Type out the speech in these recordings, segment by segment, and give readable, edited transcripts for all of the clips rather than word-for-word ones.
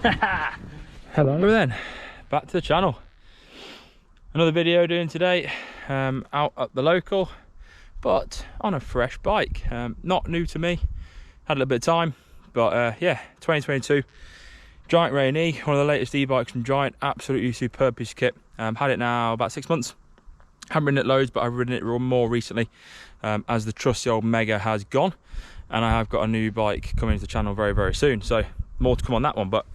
Hello then, back to the channel. Another video doing today, out at the local, but on a fresh bike. Not new to me, had a little bit of time, but yeah, 2022 Giant Rain E, one of the latest e-bikes from Giant. Absolutely superb piece of kit. Had it now about 6 months. Haven't ridden it loads, but I've ridden it more recently, as the trusty old Mega has gone, and I have got a new bike coming to the channel very soon, so more to come on that one. But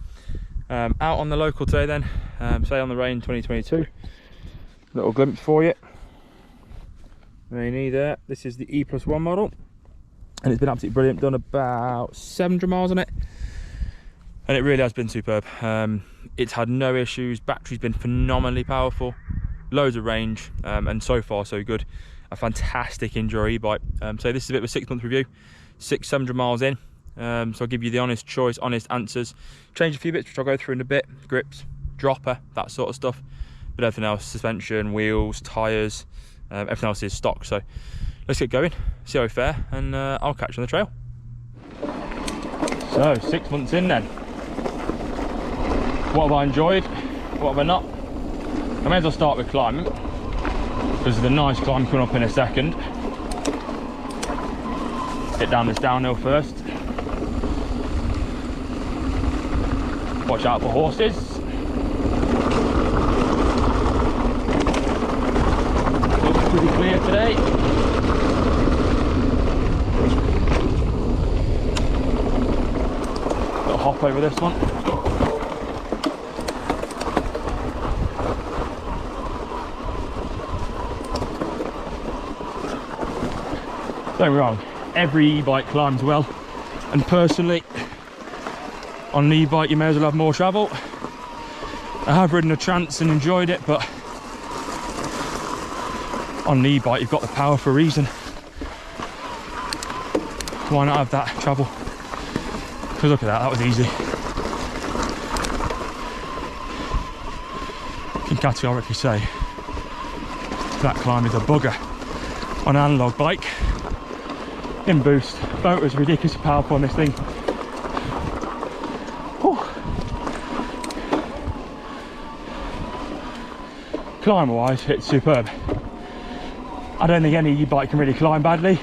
out on the local today then, say on the Rain 2022, little glimpse for you. Rain E there. This is the E+1 model, and it's been absolutely brilliant. Done about 700 miles on it, and it really has been superb. It's had no issues. Battery's been phenomenally powerful, loads of range, and so far so good. A fantastic enduro e-bike. So this is a bit of a 6-month review, 600-700 miles in. So I'll give you the honest choice, honest answers. Change a few bits which I'll go through in a bit. Grips, dropper, that sort of stuff. But everything else, suspension, wheels, tyres, everything else is stock. So let's get going, see how we fare, and I'll catch you on the trail. So 6 months in then. What have I enjoyed? What have I not? I may as well start with climbing, because there's a nice climb coming up in a second. Get down this downhill first. Watch out for horses. Looks pretty clear today. Little hop over this one. Don't get me wrong, every e-bike climbs well, and personally, on an e-bike you may as well have more travel. I have ridden a Trance and enjoyed it, but on an e-bike you've got the power for a reason. Why not have that travel? Because look at that, that was easy. I can categorically say that climb is a bugger on an analogue bike. In boost, motor's ridiculously powerful on this thing. Whew. Climber wise, it's superb. I don't think any e-bike can really climb badly.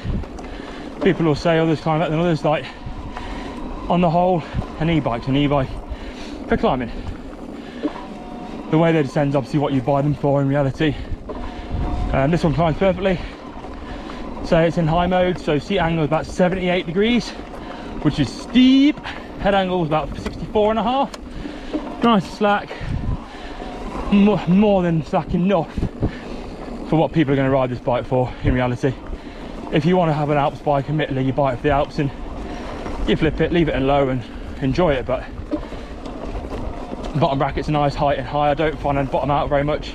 People will say others climb better than others. Like, on the whole, an e-bike's an e-bike for climbing. The way they descend is obviously what you buy them for in reality. This one climbs perfectly. So it's in high mode, so seat angle is about 78 degrees, which is steep. Head angle is about 64.5. Nice and slack. More than slack enough for what people are going to ride this bike for in reality. If you want to have an Alps bike, admittedly you buy it for the Alps and you flip it, leave it in low and enjoy it, but bottom bracket's a nice height and high. I don't find I bottom out very much.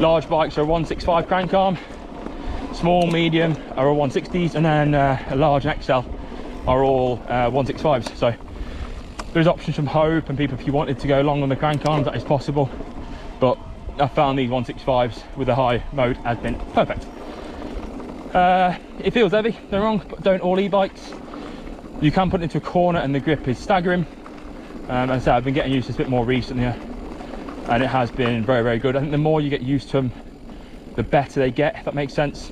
Large bikes are a 165 crank arm. Small, medium are all 160s, and then a large and XL are all 165s. So there's options from Hope and people if you wanted to go long on the crank arms, that is possible. But I found these 165s with a high mode has been perfect. It feels heavy, don't wrong, but don't all e-bikes. You can put it into a corner and the grip is staggering. As I say, I've been getting used to this a bit more recently, and it has been very good. I think the more you get used to them, the better they get, if that makes sense.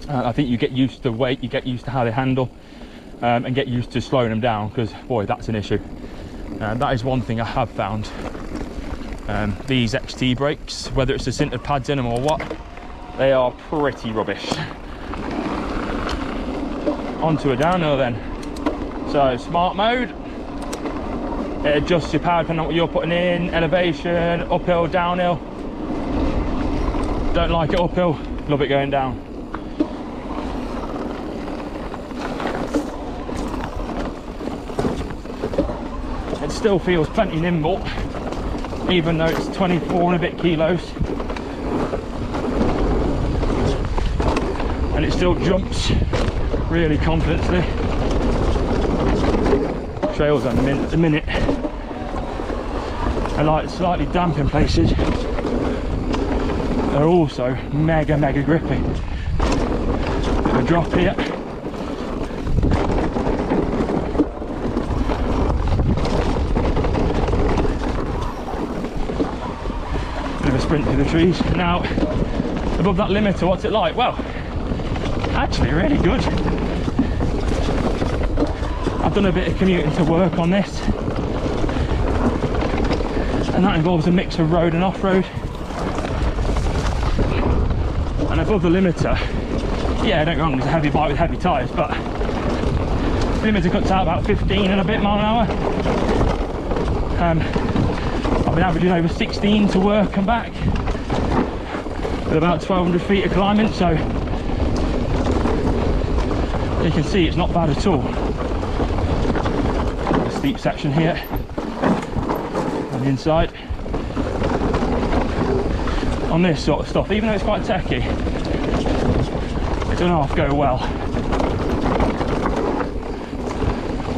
I think you get used to the weight, you get used to how they handle, and get used to slowing them down, because boy, that's an issue. That is one thing I have found. These XT brakes, whether it's the sintered pads in them or what, they are pretty rubbish. Onto a downhill then. So smart mode, it adjusts your power depending on what you're putting in, elevation, uphill, downhill. Don't like it uphill, love it going down. It still feels plenty nimble, even though it's 24 and a bit kilos. And it still jumps really confidently. Trails at the minute are like slightly damp in places. They're also mega grippy. Bit of a drop here. sprint through the trees. Now, above that limiter, what's it like? Well, actually really good. I've done a bit of commuting to work on this, and that involves a mix of road and off-road. And above the limiter, yeah, don't get me wrong, it's a heavy bike with heavy tyres, but the limiter cuts out about 15 and a bit mile an hour. I've been averaging over 16 to work and back, with about 1,200 feet of climbing, so you can see it's not bad at all. A steep section here on the inside. On this sort of stuff, even though it's quite techy, it doesn't half go well.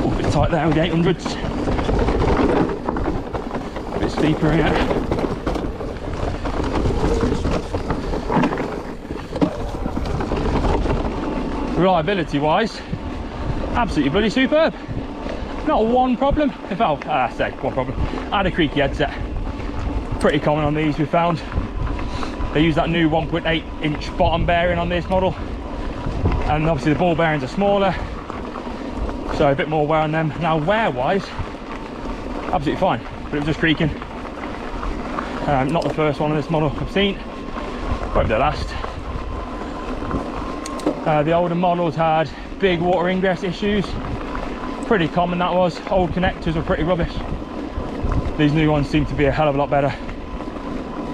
A bit tight there with the 800s. A bit steeper here. Reliability wise, absolutely bloody superb. Not one problem. In fact, I say one problem. I had a creaky headset. Pretty common on these, we found. They use that new 1.8 inch bottom bearing on this model, and obviously the ball bearings are smaller, so a bit more wear on them. Now wear wise, absolutely fine, but it was just creaking. Not the first one on this model I've seen, won't be the last. The older models had big water ingress issues, pretty common that was. Old connectors were pretty rubbish. These new ones seem to be a hell of a lot better.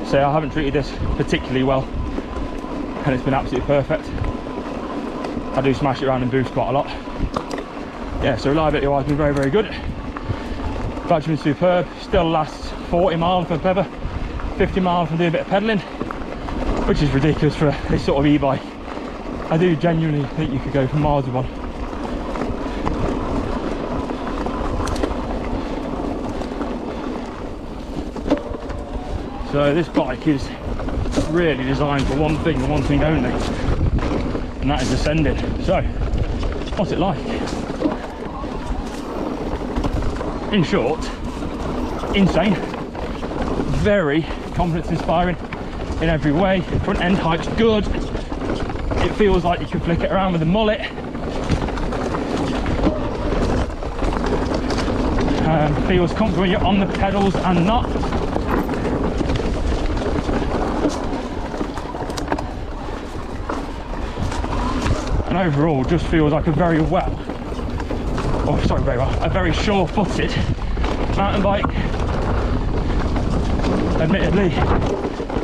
So I haven't treated this particularly well, and it's been absolutely perfect. I do smash it around and boost quite a lot. Yeah, so reliability wise been very, very good. Battery been superb, still lasts 40 miles if ever, 50 miles from doing a bit of pedalling, which is ridiculous for this sort of e-bike. I do genuinely think you could go for miles with one. So this bike is really designed for one thing and one thing only, and that is ascending. So, what's it like? In short, insane. Very confidence inspiring in every way. Front end height's good. It feels like you can flick it around with a mullet. Feels comfortable when you're on the pedals and not. And overall just feels like a very very sure-footed mountain bike. Admittedly,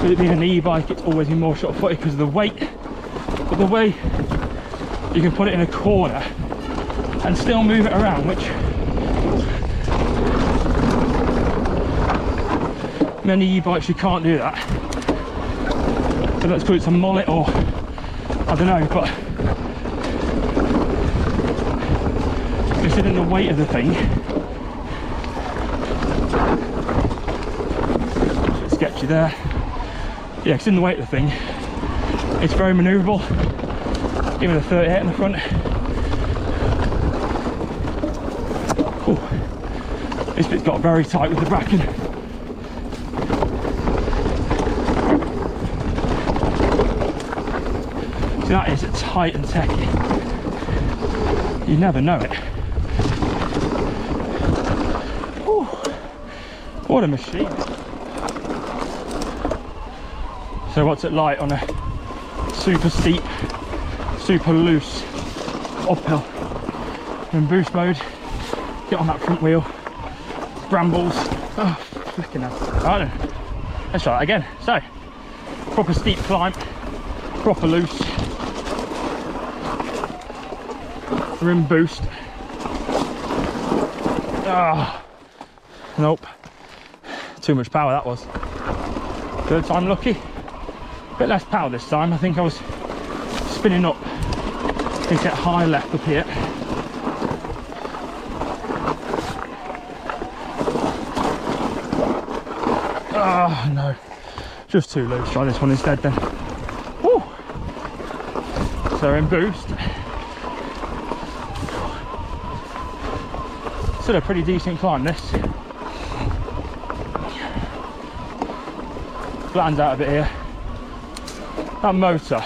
with it being an e-bike, it's always been more short-footed because of the weight, but the way you can put it in a corner and still move it around, which many e-bikes you can't do that. So that's because it's a mullet, or I don't know, but considering the weight of the thing, it's a bit sketchy there. Yeah, considering the weight of the thing, it's very manoeuvrable, even a 38 in the front. Ooh, this bit's got very tight with the bracken. See, that is tight and techy. You never know it. Ooh, what a machine. So what's it like on a super steep, super loose uphill? In boost mode, get on that front wheel, brambles. Oh, flicking hell. Right then, let's try that again. So, proper steep climb, proper loose. We're in boost. Ah, nope. Too much power that was. Third time lucky. Bit less power this time. I think I was spinning up. I think at high left up here. Ah, no. Just too loose. Try this one instead then. Woo. So we're in boost. Still a pretty decent climb this. flattens out a bit here. That motor,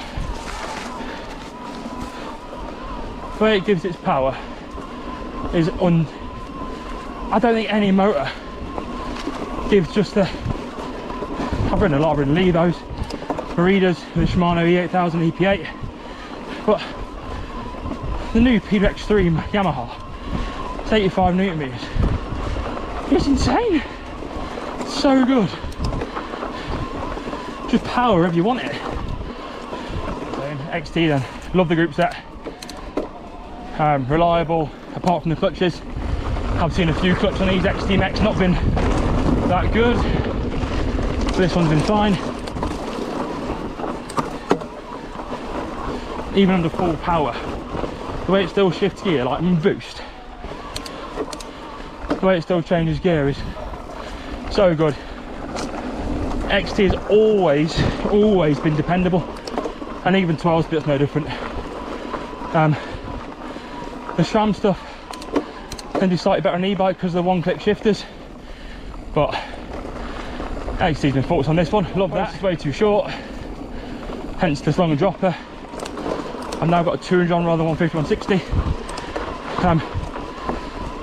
the way it gives its power is I don't think any motor gives just the... I've ridden a lot, I've ridden Levos, Maridas, the Shimano E8000 EP8, but the new PWX3 Yamaha, it's 85 Newton meters. It's insane. It's so good. Just power wherever you want it. XT then, love the group set. Reliable, apart from the clutches. I've seen a few clutches on these XT mechs not been that good. This one's been fine. Even under full power, the way it still shifts gear, like boost, the way it still changes gear is so good. XT has always been dependable, and even 12 speed's no different. The SRAM stuff can do slightly better on e-bike because of the one-click shifters, but XT's been focused on this one. Love that. It's way too short, hence this longer dropper. I've now got a 200 on rather than 150, 160.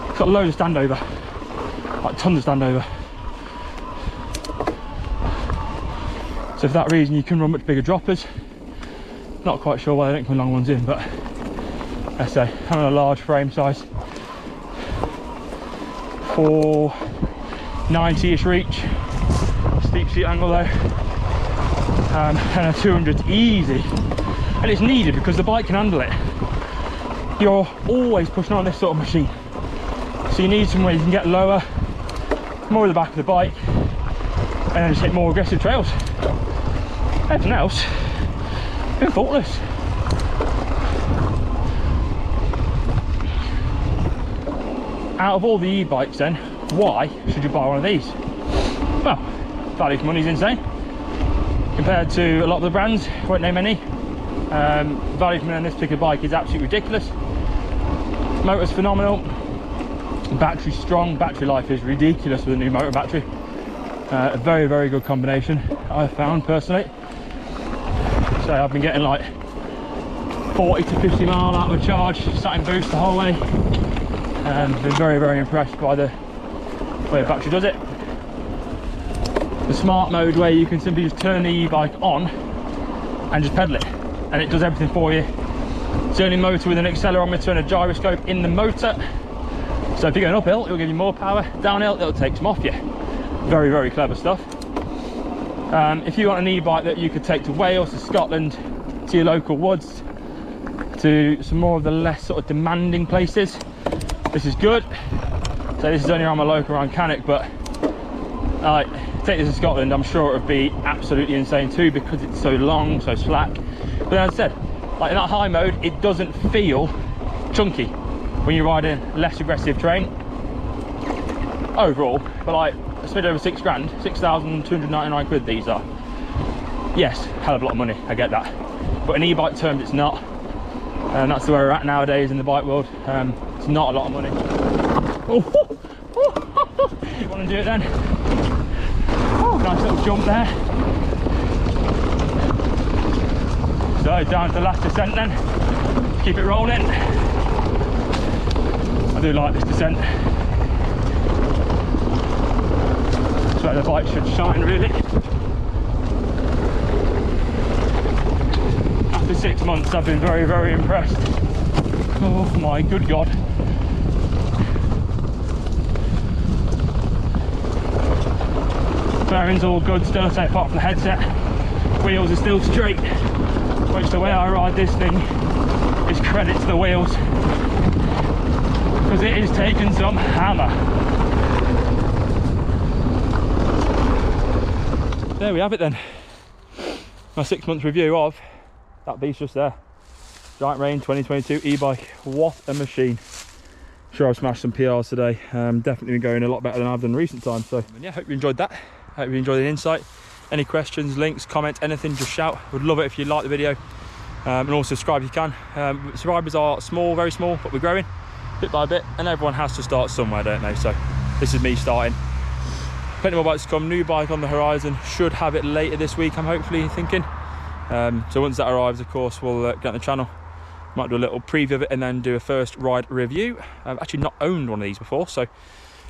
It's got loads of standover, like tons of standover. So for that reason you can run much bigger droppers. Not quite sure why they don't put long ones in, but I say having a large frame size, 490-ish reach, steep seat angle though, and a 200's easy, and it's needed because the bike can handle it. You're always pushing on this sort of machine, so you need somewhere you can get lower, more at the back of the bike, and then just hit more aggressive trails. Everything else, been faultless. Out of all the e-bikes then, why should you buy one of these? Well, value for money is insane. Compared to a lot of the brands, won't name any. Value for money on this particular bike is absolutely ridiculous. Motor's phenomenal. Battery strong, battery life is ridiculous with a new motor battery. A very, very good combination, I've found personally. So I've been getting like 40 to 50 mile out of a charge, sat in boost the whole way. Been very, very impressed by the way the battery does it. The smart mode where you can simply just turn the e-bike on and just pedal it, and it does everything for you. It's the only motor with an accelerometer and a gyroscope in the motor. So if you're going uphill, it'll give you more power. Downhill, it'll take some off you. Very, very clever stuff. If you want an e-bike that you could take to Wales, to Scotland, to your local woods, to some more of the less sort of demanding places, this is good. So this is only around my local, around Cannock, but take this to Scotland, I'm sure it would be absolutely insane too, because it's so long, so slack. But as I said, like in that high mode, it doesn't feel chunky when you're riding less aggressive terrain overall. But like a smidge over 6 grand, 6,299 quid these are. Yes, hell of a lot of money, I get that, but in e-bike terms it's not, and that's where we're at nowadays in the bike world. It's not a lot of money. You want to do it then? Oh, nice little jump there. So down to the last descent then, keep it rolling. I do like this descent. That's where the bike should shine really. After 6 months I've been very, very impressed. Oh my good God. Bearings all good still, so apart from the headset. Wheels are still straight, which the way I ride this thing is credit to the wheels, because it is taking some hammer. There we have it then. My 6 month review of that beast just there. Giant Rain 2022 e-bike. What a machine. Sure, I've smashed some PRs today. Definitely been going a lot better than I've done in recent times. So yeah, hope you enjoyed that. Hope you enjoyed the insight. Any questions, links, comments, anything, just shout. Would love it if you like the video. And also subscribe if you can. Subscribers are small, very small, but we're growing bit by bit, and everyone has to start somewhere, don't they? So this is me starting. plenty more bikes to come. New bike on the horizon, should have it later this week, I'm hopefully thinking. So once that arrives, of course, we'll get on the channel. Might do a little preview of it and then do a first ride review. I've actually not owned one of these before, so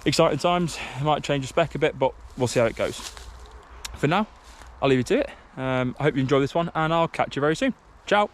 exciting times. I might change the spec a bit, but we'll see how it goes. For now, I'll leave you to it. I hope you enjoy this one, and I'll catch you very soon. Ciao.